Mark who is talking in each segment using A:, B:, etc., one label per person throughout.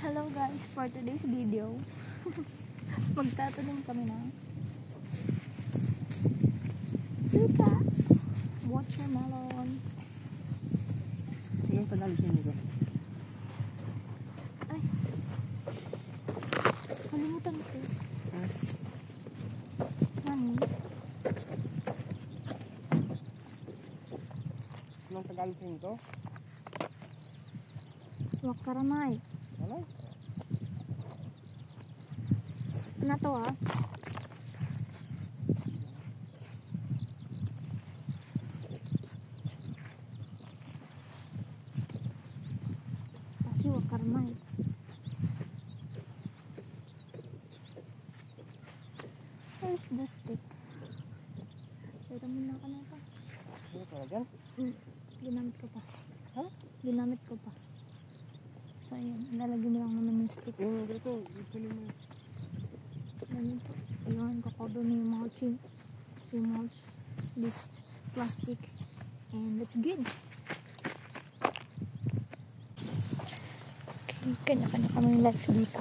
A: Hello guys, for today's video magtatanim kami ng suka, watermelon.
B: Yung pag-alisin nito.
A: Ay, kalimutan ko. Nani?
B: Anong pag-alisin nito?
A: Wakaramay.
B: Ano?
A: Ano to ah? Kasi wakaramay. Where's the stick? Pero muna ka na ito.
B: Ano ka na dyan?
A: Ginamit ko pa.
B: Ha?
A: Ginamit ko pa. So ayan, ilalagay mo lang naman yung stick.
B: Yung dito, ipinin mo.
A: Ganyan po. Ayun, kakodo na yung mulching. Yung mulch. This plastic. And that's good. Okay, kanya-kanya kami lights dito.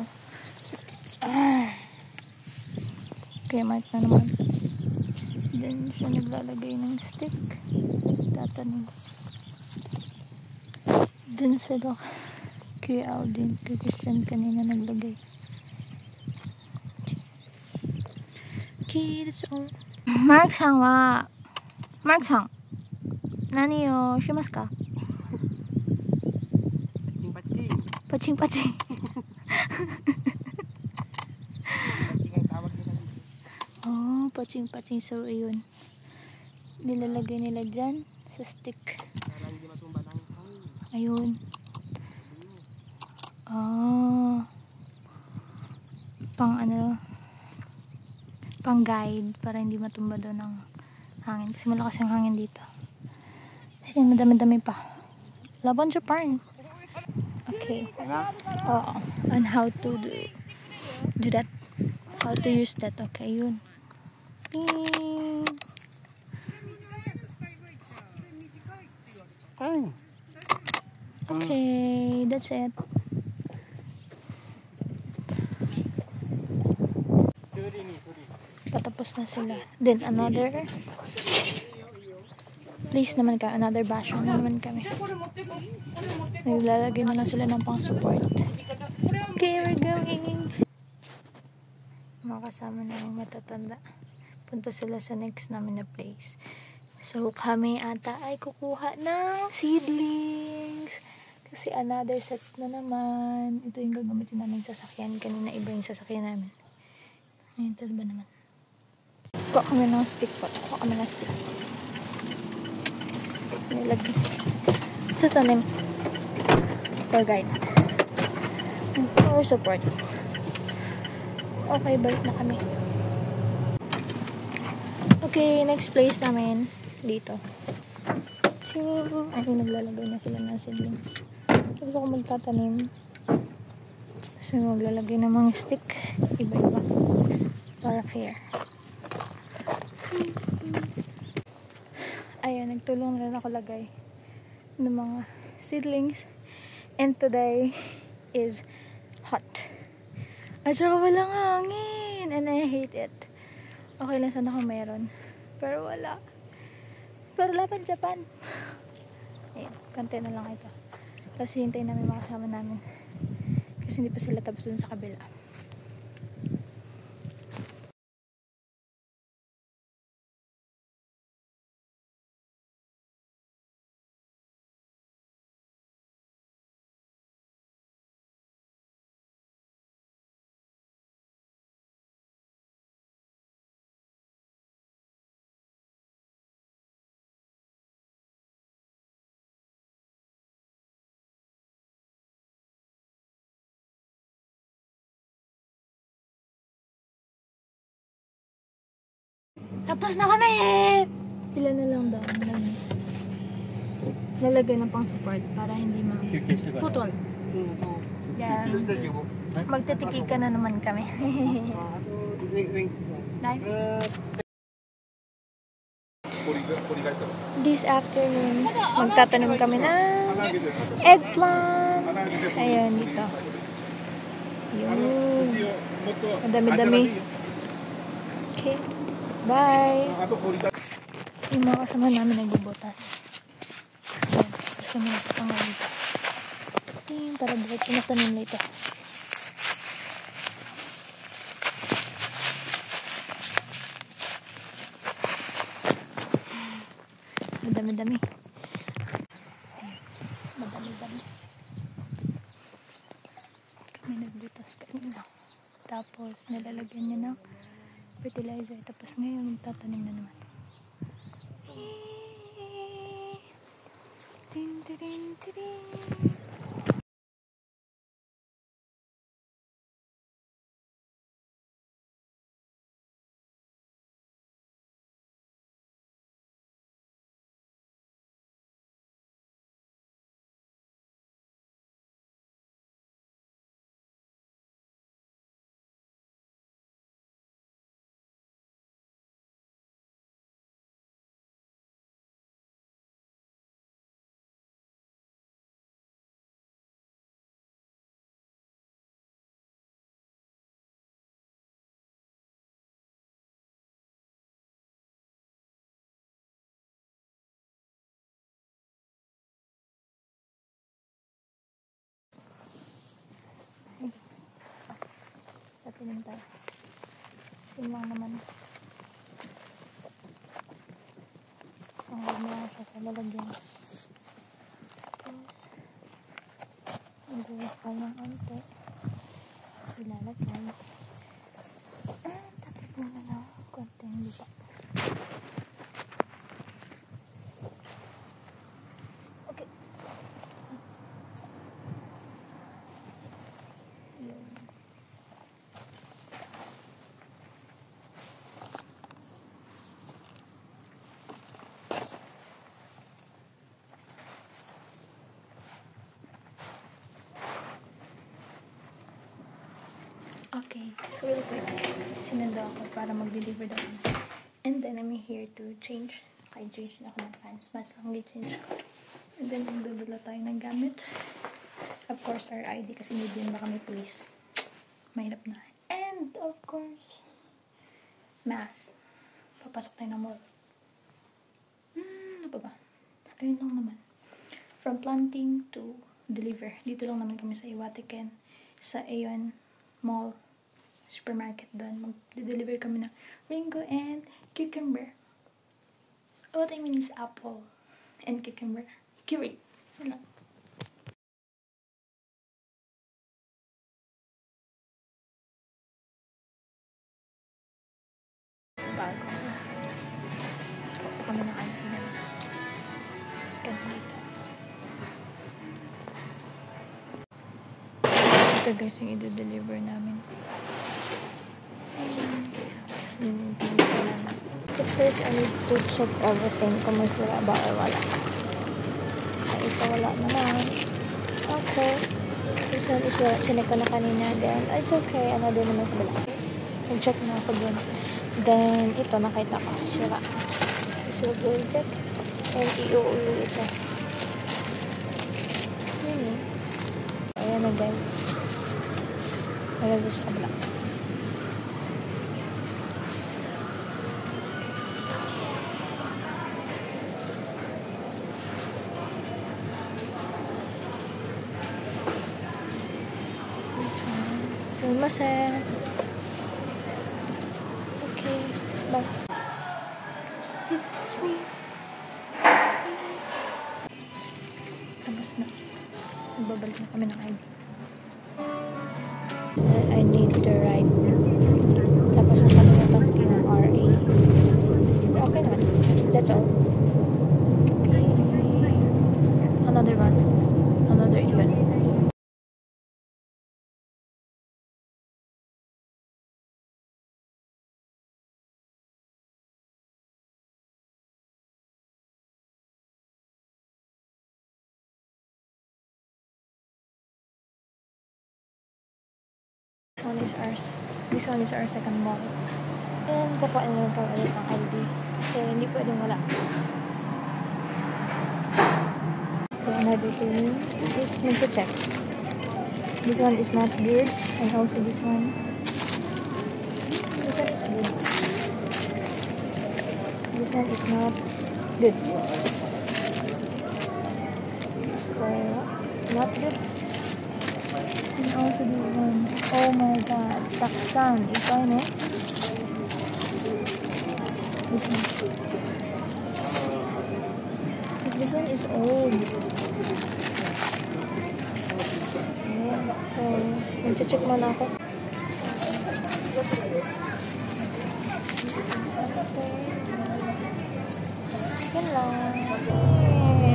A: Okay, mic na naman. Then siya naglalagay ng stick. Tatanim. Dun sila. Kuya Aldin, kay Christian kanina naglagay. Okay, that's all. Mark-san wa... Mark-san, nani yo shimasu ka? Paching-paching. Oh, paching-paching. So, ayun. Nilalagay nila dyan sa stick. Ayun. Oh. Pang ano, pang guide para hindi matumba doon ng hangin kasi malakas yung hangin dito. Kasi madami-dami pa. Laban Japan. Okay. On how to do that. How to use that. Okay, yun. Ping. Okay, that's it. Patapos na sila. Then another place naman kami. Another bastion na naman kami. Naglalagay na lang sila ng pang support. Okay, we're going. Mga kasama na yung matatanda. Punta sila sa next namin na place. So kami ata ay kukuha ng seedlings. Kasi another set na naman. Ito yung gagamitin namin sa sasakyan. Kanina iba yung sasakyan namin. Ayun, ito ba naman? Kuha kami ng stick po. Kuha kami ng stick. Nilagay. Sa tanim. For guide. And for support. Okay, balik na kami. Okay, next place namin. Dito. So, ay, naglalagay na sila ng seedlings. Tapos ako magtatanim. Tapos may maglalagay ng mga stick. Iba-iba. Para fair. Ayan, nagtulong na rin ako lagay ng mga seedlings. And today is hot. At saka walang hangin. And I hate it. Okay lang sana kung meron. Pero wala. Pero laban Japan. Ayan, konti na lang ito. Tapos hintayin namin mga kasama namin. Kasi hindi pa sila tapos dun sa kabila. Tapos na kami! Sila na lang daw. Lalagay ng pang support para hindi putol. Yan. Magtitiki ka na naman kami. This afternoon, magtatanim kami ng eggplant. Ayan, dito. Yun. Madami-dami. Okay. Bye. Yung mga kasama namin nagbubutas. Ayan. Gusto mo ito pang dito. Para diretso na tanim na ito. Madami-dami. Madami-dami. Kami nagbutas kanina. Tapos, nilalagyan niya ng fertilizer. Tapos ngayon, magtatanim na naman. Tin, tin, tin. Tatanim tayo. Yun lang naman. Ang huwag mo lang siya sa lalagyan. Mag-uwakal ng onte. Ilalagyan. Tatip mo na lang konting lupa. Okay. Yun. Okay, real quick. Sinundo ako para mag-deliver daw. And then, I'm here to change. Naka-change na ako ng pants. Mas lang i-change ko. And then, magdudula tayo ng gamit. Of course, our ID kasi hindi din ba kami police. Mahirap na. And, of course, mask. Papasok tayo ng mall. Ano ba? Ayun lang naman. From planting to deliver. Dito lang naman kami sa Iwatiken. Sa Aeon Mall. Supermarket doon. Mag-deliver kami ng Ringo and cucumber. What I mean is apple and cucumber. Curate. Wala. Bago. Kuha kami ng auntie namin. Ganito. Ito guys yung i-deliver namin. At first, I need to check everything kung masira ba or wala. Ay, ito wala naman. Okay. This one is wala. Chinek ko na kanina. Then, it's okay. Ano doon naman sa bala. Nag-check na ako doon. Then, ito nakita ko. Sira. So, go check. And, i-uuli ito. Yun. Ayan na guys. Wala doon sa bala. Sumasen. Okay, bye. It's me. Tapos na. Nagbabalik na kami ng ID. I need to write. Tapos nakalimutan ko yung RA. Okay naman. That's all. Okay. Another one. Another event. This one is our second mall. And kukuha na lang kami ulit ng ID. Kasi hindi pwedeng wala. So, another thing is mag-check. This one is not good. And also this one. This one is good. This one is not good. So, not good. And also this one. Oh my god. Taksan. Ikaw na. This one. This one is old. So, mag-check muna ako. Yan lang. Okay.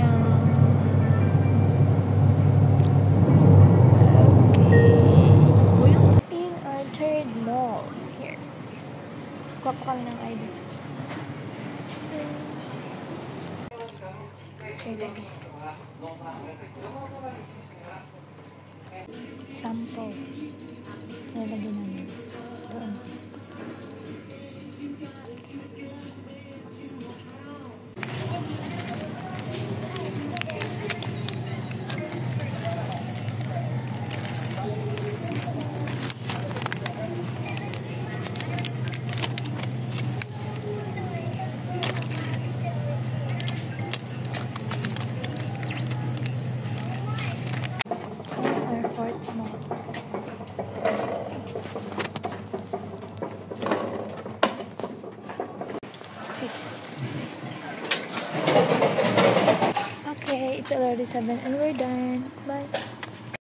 A: In our third mall. Here. Kuha pa kami ng ID. Okay. Sample. Nalagyan namin. Doon. Our fourth mall. Okay, it's already 7 and we're done. Bye.